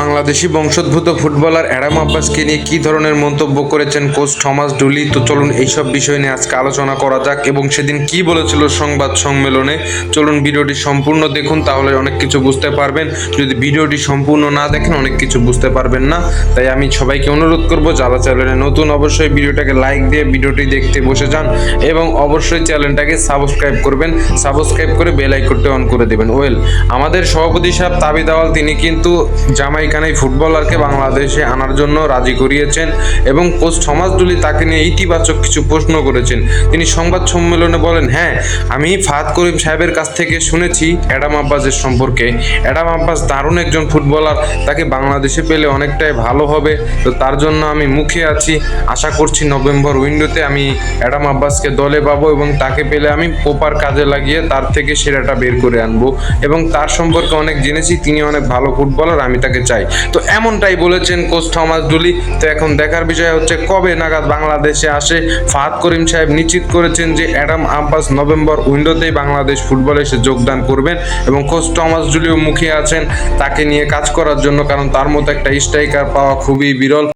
বাংলাদেশি বংশোদ্ভূত footballer Adam আব্বাসকে নিয়ে কী ধরনের মন্তব্য করেছেন কোচ থমাস ডুলি। তো চলুন এইসব বিষয় নিয়ে আজকে আলোচনা করা যাক এবং সেদিন কি বলেছিল সংবাদ সম্মেলনে। চলুন ভিডিওটি সম্পূর্ণ দেখুন, তাহলে অনেক কিছু বুঝতে পারবেন। যদি ভিডিওটি সম্পূর্ণ না দেখেন অনেক কিছু বুঝতে পারবেন না। তাই আমি সবাইকে অনুরোধ করব, যারা চ্যানেলে নতুন অবশ্যই ভিডিওটাকে লাইক দিয়ে ভিডিওটি দেখতে বসে যান এবং অবশ্যই চ্যানেলটাকে সাবস্ক্রাইব করবেন। সাবস্ক্রাইব করে বেল আইকনটি অন করে দেবেন। আমাদের সভাপতি সাহেব তাবিদ আওয়াল তিনি কিন্তু জামাইকান এই ফুটবলারকে বাংলাদেশে আনার জন্য রাজি করিয়েছেন এবং কোচ থমাস ডুলি তাকে নিয়ে ইতিবাচক কিছু প্রশ্ন করেছেন। তিনি সংবাদ সম্মেলনে বলেন, হ্যাঁ, আমি ফাহাদ করিম সাহেবের কাছ থেকে শুনেছি অ্যাডাম আব্বাসের সম্পর্কে। অ্যাডাম আব্বাস দারুণ একজন ফুটবলার, তাকে বাংলাদেশে পেলে অনেকটাই ভালো হবে। তো তার জন্য আমি মুখে আছি, আশা করছি নভেম্বর উইন্ডোতে আমি অ্যাডাম আব্বাসকে দলে পাবো এবং তাকে পেলে আমি প্রপার কাজে লাগিয়ে তার থেকে সেরাটা বের করে আনবো এবং তার সম্পর্কে অনেক জেনেছি, তিনি অনেক ভালো ফুটবলার, আমি তাকে চাই। তো এমনটাই বলেছেন কোচ থমাস ডুলি। তো এখন দেখার বিষয় হচ্ছে কবে নাগাদ বাংলাদেশে আসে। ফাহাদ করিম সাহেব নিশ্চিত করেছেন যে অ্যাডাম আব্বাস নভেম্বর উইন্ডোতেই বাংলাদেশ ফুটবলে এসে যোগদান করবেন এবং কোচ থমাস ডুলিও মুখিয়ে আছেন তাকে নিয়ে কাজ করার জন্য, কারণ তার মতো একটা স্ট্রাইকার পাওয়া খুবই বিরল।